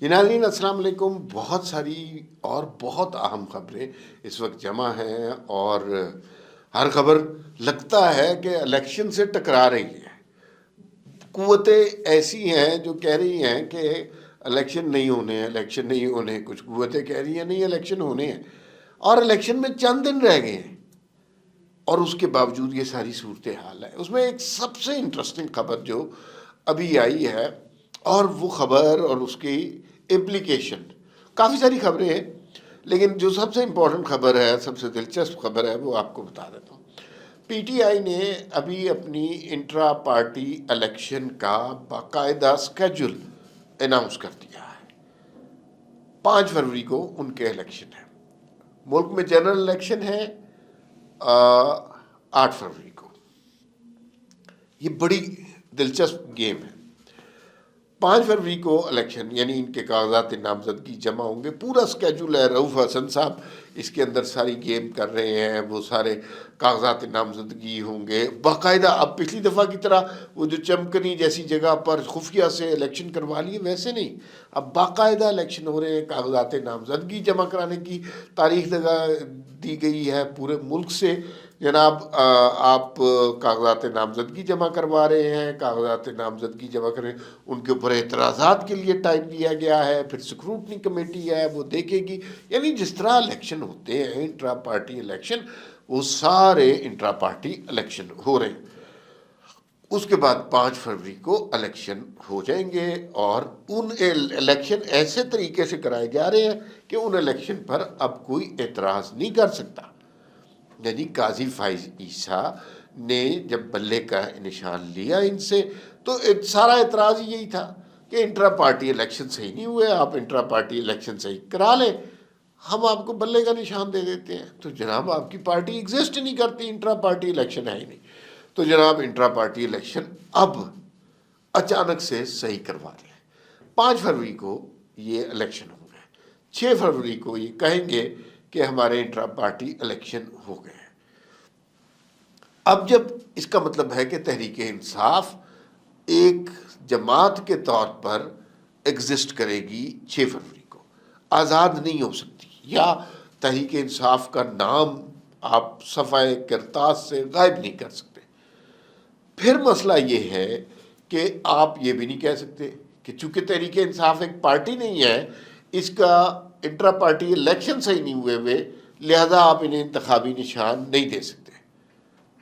یہ ناظرین السلام علیکم. بہت ساری اور بہت اہم خبریں اس وقت جمع ہیں اور ہر خبر لگتا ہے کہ الیکشن سے ٹکرا رہی ہے. قوتیں ایسی ہیں جو کہہ رہی ہیں کہ الیکشن نہیں ہونے ہیں، الیکشن نہیں ہونے ہیں. کچھ قوتیں کہہ رہی ہیں نہیں الیکشن ہونے ہیں، اور الیکشن میں چند دن رہ گئے ہیں اور اس کے باوجود یہ ساری صورتحال ہے. اس میں ایک سب سے انٹرسٹنگ خبر جو ابھی آئی ہے، اور وہ خبر اور اس کی امپلیکیشن، کافی ساری خبریں ہیں لیکن جو سب سے امپورٹنٹ خبر ہے، سب سے دلچسپ خبر ہے، وہ آپ کو بتا دیتا ہوں. پی ٹی آئی نے ابھی اپنی انٹرا پارٹی الیکشن کا باقاعدہ اسکیجول اناؤنس کر دیا ہے. 5 فروری کو ان کے الیکشن ہے. ملک میں جنرل الیکشن ہے 8 فروری کو. یہ بڑی دلچسپ گیم ہے. 5 فروری کو الیکشن، یعنی ان کے کاغذات نامزدگی جمع ہوں گے. پورا اسکیجول ہے. رؤوف حسن صاحب اس کے اندر ساری گیم کر رہے ہیں. وہ سارے کاغذات نامزدگی ہوں گے باقاعدہ. اب پچھلی دفعہ کی طرح وہ جو چمکنی جیسی جگہ پر خفیہ سے الیکشن کروا لیے ویسے نہیں، اب باقاعدہ الیکشن ہو رہے ہیں. کاغذات نامزدگی جمع کرانے کی تاریخ لگا دی گئی ہے پورے ملک سے. جناب آپ کاغذات نامزدگی جمع کروا رہے ہیں، کاغذات نامزدگی جمع کریں، ان کے اوپر اعتراضات کے لیے ٹائم دیا گیا ہے. پھر سکروٹنی کمیٹی ہے وہ دیکھے گی. یعنی جس طرح الیکشن ہوتے ہیں انٹرا پارٹی الیکشن، وہ سارے انٹرا پارٹی الیکشن ہو رہے ہیں. اس کے بعد 5 فروری کو الیکشن ہو جائیں گے، اور ان الیکشن ایسے طریقے سے کرائے جا رہے ہیں کہ ان الیکشن پر اب کوئی اعتراض نہیں کر سکتا. یعنی قاضی فائز عیسیٰ نے جب بلے کا نشان لیا ان سے، تو سارا اعتراض یہی تھا کہ انٹرا پارٹی الیکشن صحیح نہیں ہوئے، آپ انٹرا پارٹی الیکشن صحیح کرا لیں، ہم آپ کو بلے کا نشان دے دیتے ہیں. تو جناب آپ کی پارٹی ایگزسٹ نہیں کرتی، انٹرا پارٹی الیکشن ہے ہی نہیں. تو جناب انٹرا پارٹی الیکشن اب اچانک سے صحیح کروا دیں. 5 فروری کو یہ الیکشن ہو گئے. 6 فروری کو یہ کہیں گے کہ ہمارے انٹرا پارٹی الیکشن ہو گئے. اب جب اس کا مطلب ہے کہ تحریک انصاف ایک جماعت کے طور پر ایگزسٹ کرے گی 6 فروری کو، آزاد نہیں ہو سکتی، یا تحریک انصاف کا نام آپ صفحہ کرتاس سے غائب نہیں کر سکتے. پھر مسئلہ یہ ہے کہ آپ یہ بھی نہیں کہہ سکتے کہ چونکہ تحریک انصاف ایک پارٹی نہیں ہے، اس کا انٹرا پارٹی الیکشن صحیح نہیں ہوئے لہذا آپ انہیں انتخابی نشان نہیں دے سکتے.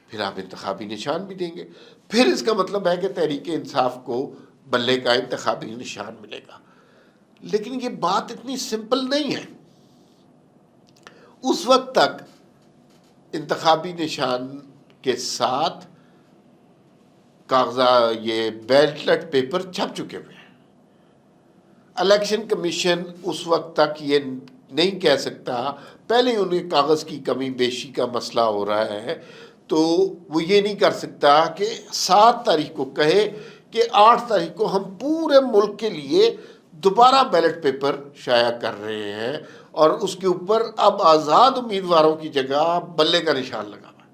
پھر آپ انتخابی نشان بھی دیں گے، پھر اس کا مطلب ہے کہ تحریک انصاف کو بلے کا انتخابی نشان ملے گا. لیکن یہ بات اتنی سمپل نہیں ہے. اس وقت تک انتخابی نشان کے ساتھ کاغذات، یہ بیلٹ پیپر چھپ چکے ہوئے ہیں. الیکشن کمیشن اس وقت تک یہ نہیں کہہ سکتا، پہلے انہیں کاغذ کی کمی بیشی کا مسئلہ ہو رہا ہے، تو وہ یہ نہیں کر سکتا کہ 7 تاریخ کو کہے کہ 8 تاریخ کو ہم پورے ملک کے لیے دوبارہ بیلٹ پیپر شائع کر رہے ہیں، اور اس کے اوپر اب آزاد امیدواروں کی جگہ بلے کا نشان لگا ہوا.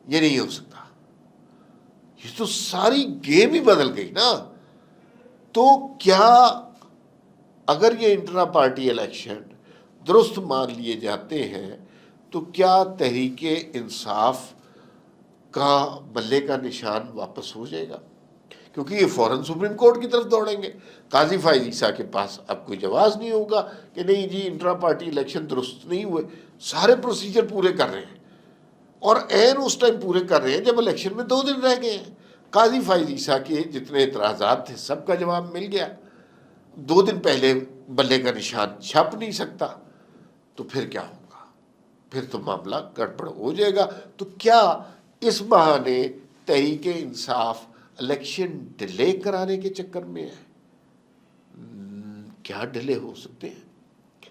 یہ نہیں ہو سکتا. یہ تو ساری گیم ہی بدل گئی نا. تو کیا اگر یہ انٹرا پارٹی الیکشن درست مان لیے جاتے ہیں تو کیا تحریک انصاف کا بلے کا نشان واپس ہو جائے گا؟ کیونکہ یہ فوراً سپریم کورٹ کی طرف دوڑیں گے. قاضی فائز عیسیٰ کے پاس اب کوئی جواز نہیں ہوگا کہ نہیں جی انٹرا پارٹی الیکشن درست نہیں ہوئے. سارے پروسیجر پورے کر رہے ہیں، اور عین اس ٹائم پورے کر رہے ہیں جب الیکشن میں 2 دن رہ گئے ہیں. قاضی فائز عیسیٰ کے جتنے اعتراضات تھے سب کا جواب مل گیا. 2 دن پہلے بلے کا نشان چھپ نہیں سکتا، تو پھر کیا ہوگا؟ پھر تو معاملہ گڑبڑ ہو جائے گا. تو کیا اس بہانے تحریک انصاف الیکشن ڈیلے کرانے کے چکر میں ہے؟ کیا ڈیلے ہو سکتے ہیں؟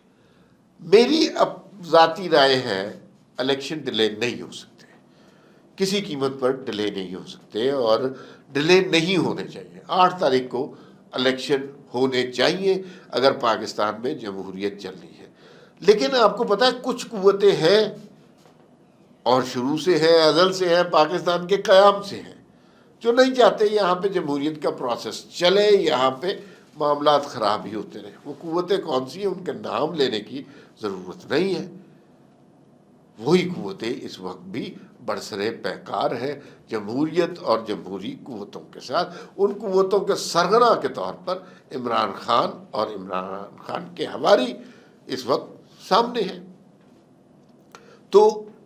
میری اب ذاتی رائے ہے الیکشن ڈیلے نہیں ہو سکتے، کسی قیمت پر ڈیلے نہیں ہو سکتے، اور ڈیلے نہیں ہونے چاہیے. 8 تاریخ کو الیکشن ہونے چاہیے اگر پاکستان میں جمہوریت چلنی ہے. لیکن آپ کو پتہ ہے کچھ قوتیں ہیں، اور شروع سے ہیں، ازل سے ہیں، پاکستان کے قیام سے ہیں، جو نہیں چاہتے یہاں پہ جمہوریت کا پروسیس چلے، یہاں پہ معاملات خراب ہی ہوتے رہے. وہ قوتیں کون سی ہیں ان کے نام لینے کی ضرورت نہیں ہے. وہی قوتیں اس وقت بھی برسرے پیکار ہے جمہوریت اور جمہوری قوتوں کے ساتھ. ان قوتوں کے سرغنہ کے طور پر عمران خان اور عمران خان کے حواری اس وقت سامنے ہیں. تو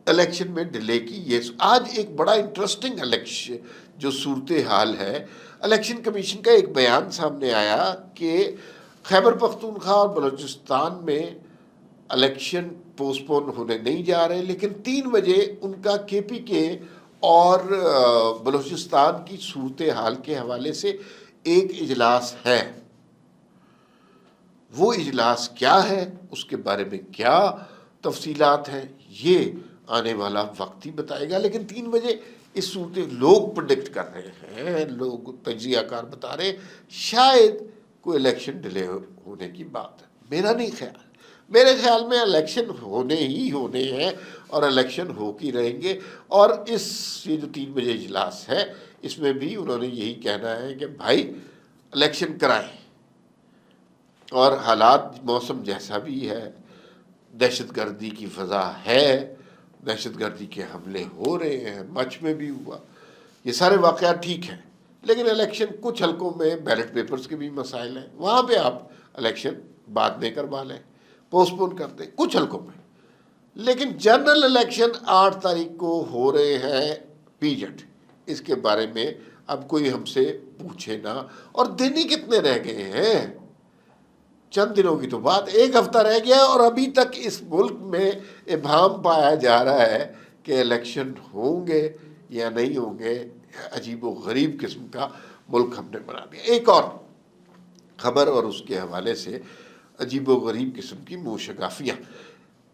الیکشن میں ڈیلے کی یہ آج ایک بڑا انٹرسٹنگ الیکشن جو صورتحال ہے. الیکشن کمیشن کا ایک بیان سامنے آیا کہ خیبر پختونخوا اور بلوچستان میں الیکشن پوسٹ پون ہونے نہیں جا رہے، لیکن 3 بجے ان کا کے پی کے اور بلوچستان کی صورتحال کے حوالے سے ایک اجلاس ہے. وہ اجلاس کیا ہے، اس کے بارے میں کیا تفصیلات ہیں، یہ آنے والا وقت ہی بتائے گا. لیکن 3 بجے اس صورت لوگ پرڈکٹ کر رہے ہیں، لوگ تجزیہ کار بتا رہے ہیں شاید کوئی الیکشن ڈیلے ہونے کی بات ہے. میرا نہیں خیال، میرے خیال میں الیکشن ہونے ہی ہونے ہیں اور الیکشن ہو کے رہیں گے. اور یہ جو 3 بجے اجلاس ہے اس میں بھی انہوں نے یہی کہنا ہے کہ بھائی الیکشن کرائیں. اور حالات موسم جیسا بھی ہے، دہشت گردی کی فضا ہے، دہشت گردی کے حملے ہو رہے ہیں، مچھ میں بھی ہوا، یہ سارے واقعات ٹھیک ہیں. لیکن الیکشن کچھ حلقوں میں بیلٹ پیپرز کے بھی مسائل ہیں، وہاں پہ آپ الیکشن بعد میں کروا لیں، پوسٹ پون کر دیں کچھ حلقوں میں. لیکن جنرل الیکشن 8 تاریخ کو ہو رہے ہیں پیجٹ، اس کے بارے میں اب کوئی ہم سے پوچھے نہ. اور دن ہی کتنے رہ گئے ہیں، چند دنوں کی تو بات، 1 ہفتہ رہ گیا اور ابھی تک اس ملک میں ابہام پایا جا رہا ہے کہ الیکشن ہوں گے یا نہیں ہوں گے. عجیب و غریب قسم کا ملک ہم نے بنا دیا. ایک اور خبر اور اس کے حوالے سے عجیب و غریب قسم کی موشگافیاں.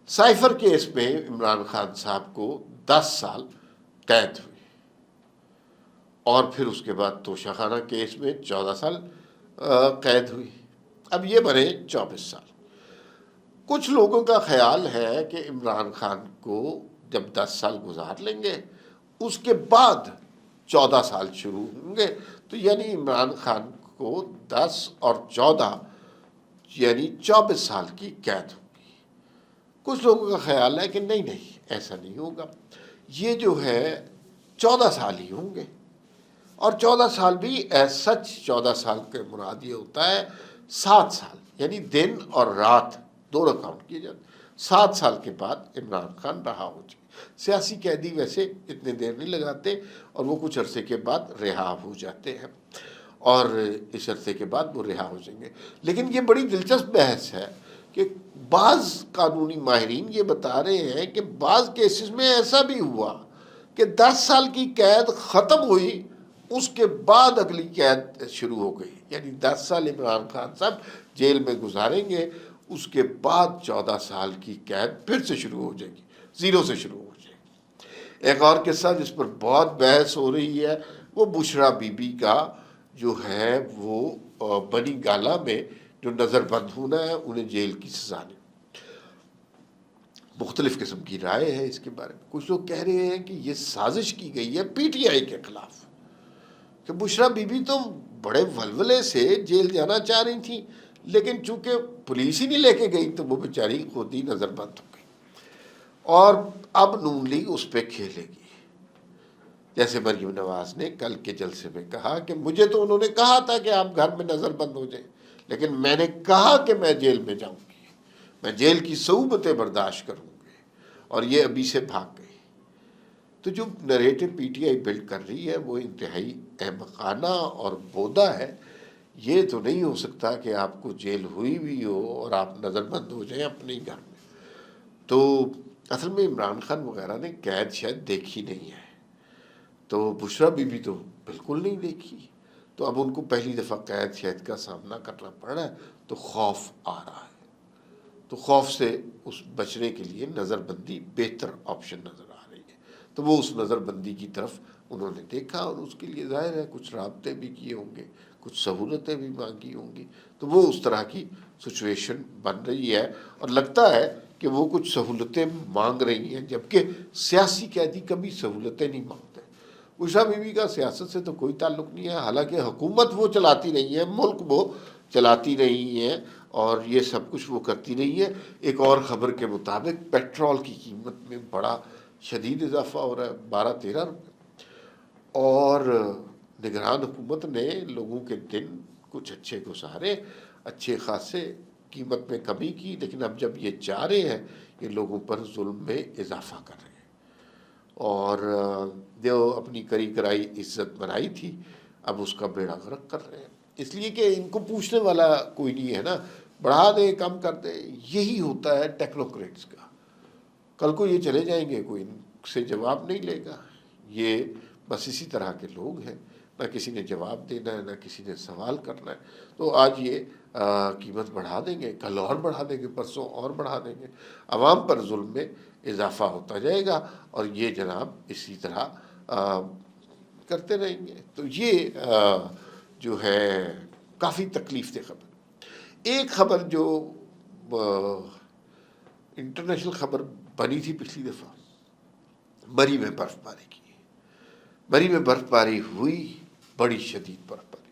سائفر کیس میں عمران خان صاحب کو 10 سال قید ہوئی اور پھر اس کے بعد توشہ خانہ کیس میں 14 سال قید ہوئی. اب یہ بنے 24 سال. کچھ لوگوں کا خیال ہے کہ عمران خان کو جب 10 سال گزار لیں گے اس کے بعد 14 سال شروع ہوں گے، تو یعنی عمران خان کو 10 اور 14 یعنی 24 سال کی قید ہوگی. کچھ لوگوں کا خیال ہے کہ نہیں ایسا نہیں ہوگا، یہ جو ہے 14 سال ہی ہوں گے. اور 14 سال بھی سچ 14 سال کے مراد یہ ہوتا ہے 7 سال، یعنی دن اور رات دونوں کاؤنٹ کیے جاتے. 7 سال کے بعد عمران خان رہا ہو جائے. سیاسی قیدی ویسے اتنے دیر نہیں لگاتے اور وہ کچھ عرصے کے بعد رہا ہو جاتے ہیں، اور اس عرصے کے بعد وہ رہا ہو جائیں گے. لیکن یہ بڑی دلچسپ بحث ہے کہ بعض قانونی ماہرین یہ بتا رہے ہیں کہ بعض کیسز میں ایسا بھی ہوا کہ 10 سال کی قید ختم ہوئی، اس کے بعد اگلی قید شروع ہو گئی. یعنی 10 سال عمران خان صاحب جیل میں گزاریں گے، اس کے بعد 14 سال کی قید پھر سے شروع ہو جائے گی، 0 سے شروع ہو جائے گی. ایک اور قصہ جس پر بہت بحث ہو رہی ہے وہ بشرا بی بی کا جو ہے وہ بنی گالا میں جو نظر بند ہونا ہے، انہیں جیل کی سزا نے. مختلف قسم کی رائے ہے اس کے بارے میں. کچھ لوگ کہہ رہے ہیں کہ یہ سازش کی گئی ہے پی ٹی آئی کے خلاف، کہ بشرا بی بی تو بڑے ولولے سے جیل جانا چاہ رہی تھیں، لیکن چونکہ پولیس ہی نہیں لے کے گئی تو وہ بیچاری خود ہی نظر بند ہو گئی. اور اب نون لیگ اس پہ کھیلے گی. جیسے مریم نواز نے کل کے جلسے میں کہا کہ مجھے تو انہوں نے کہا تھا کہ آپ گھر میں نظر بند ہو جائیں، لیکن میں نے کہا کہ میں جیل میں جاؤں گی، میں جیل کی صعوبتیں برداشت کروں گی، اور یہ ابھی سے بھاگ گئی. تو جو narrative P T I build کر رہی ہے وہ انتہائی احمقانہ اور بودا ہے. یہ تو نہیں ہو سکتا کہ آپ کو جیل ہوئی بھی ہو اور آپ نظر بند ہو جائیں اپنے ہی گھر میں. تو اصل میں عمران خان وغیرہ نے قید شاید دیکھی نہیں ہے، تو بشرا بی بی تو بالکل نہیں دیکھی. تو اب ان کو پہلی دفعہ قید شاید کا سامنا کرنا پڑ رہا ہے، تو خوف آ رہا ہے. تو خوف سے اس بچنے کے لیے نظر بندی بہتر آپشن نظر آ رہی ہے. تو وہ اس نظر بندی کی طرف انہوں نے دیکھا، اور اس کے لیے ظاہر ہے کچھ رابطے بھی کیے ہوں گے، کچھ سہولتیں بھی مانگی ہوں گی. تو وہ اس طرح کی سچویشن بن رہی ہے، اور لگتا ہے کہ وہ کچھ سہولتیں مانگ رہی ہیں، جبکہ سیاسی قیدی کبھی سہولتیں نہیں مانگتے. بشرا بی بی کا سیاست سے تو کوئی تعلق نہیں ہے، حالانکہ حکومت وہ چلاتی نہیں ہے، ملک وہ چلاتی رہی ہیں اور یہ سب کچھ وہ کرتی رہی ہیں۔ ایک اور خبر کے مطابق پیٹرول کی قیمت میں بڑا شدید اضافہ ہو رہا ہے، 12-13 روپے، اور نگران حکومت نے لوگوں کے دن کچھ اچھے گزارے، اچھے خاصے قیمت میں کمی کی، لیکن اب جب یہ چاہ رہے ہیں یہ لوگوں پر ظلم میں اضافہ کر رہے ہیں، اور جو اپنی کری کرائی عزت بنائی تھی اب اس کا بیڑا غرق کر رہے ہیں، اس لیے کہ ان کو پوچھنے والا کوئی نہیں ہے نا، بڑھا دیں کم کر دیں، یہی ہوتا ہے ٹیکنوکریٹس کا۔ کل کو یہ چلے جائیں گے، کوئی ان سے جواب نہیں لے گا، یہ بس اسی طرح کے لوگ ہیں، نہ کسی نے جواب دینا ہے نہ کسی نے سوال کرنا ہے۔ تو آج یہ قیمت بڑھا دیں گے، کل اور بڑھا دیں گے، پرسوں اور بڑھا دیں گے، عوام پر ظلم میں اضافہ ہوتا جائے گا، اور یہ جناب اسی طرح کرتے رہیں گے۔ تو یہ جو ہے کافی تکلیف دہ خبر۔ ایک خبر جو انٹرنیشنل خبر بنی تھی پچھلی دفعہ، مری میں برف باری کی، مری میں برف باری ہوئی، بڑی شدید برف باری،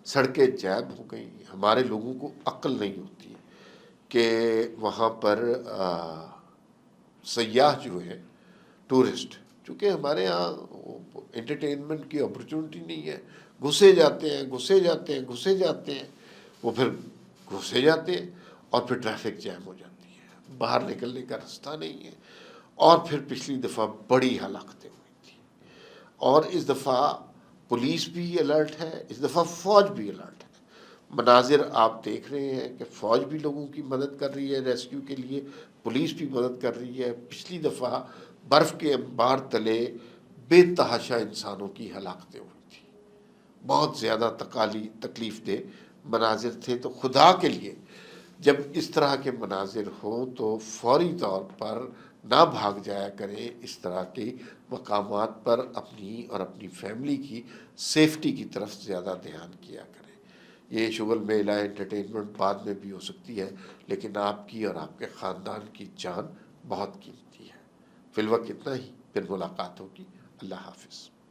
سڑکیں جام ہو گئیں۔ ہمارے لوگوں کو عقل نہیں ہوتی کہ وہاں پر سیاح جو ہے، ٹورسٹ، چونکہ ہمارے ہاں انٹرٹینمنٹ کی اپرچونٹی نہیں ہے، گھسے جاتے ہیں گھسے جاتے ہیں گھسے جاتے ہیں، وہ پھر گھسے جاتے ہیں اور پھر ٹریفک جام ہو جاتی ہے، باہر نکلنے کا راستہ نہیں ہے، اور پھر پچھلی دفعہ بڑی ہلاکتیں ہوئی تھی، اور اس دفعہ پولیس بھی الرٹ ہے، اس دفعہ فوج بھی الرٹ ہے۔ مناظر آپ دیکھ رہے ہیں کہ فوج بھی لوگوں کی مدد کر رہی ہے ریسکیو کے لیے، پولیس بھی مدد کر رہی ہے۔ پچھلی دفعہ برف کے انبار تلے بے تحاشا انسانوں کی ہلاکتیں ہوئی تھی، بہت زیادہ تکلیف دہ مناظر تھے۔ تو خدا کے لیے جب اس طرح کے مناظر ہوں تو فوری طور پر نہ بھاگ جایا کریں، اس طرح کے مقامات پر اپنی اور اپنی فیملی کی سیفٹی کی طرف زیادہ دھیان کیا کریں۔ یہ شغل میلہ انٹرٹینمنٹ بعد میں بھی ہو سکتی ہے، لیکن آپ کی اور آپ کے خاندان کی جان بہت قیمتی ہے۔ فی الوقت اتنا ہی، پھر ملاقات ہوگی۔ اللہ حافظ۔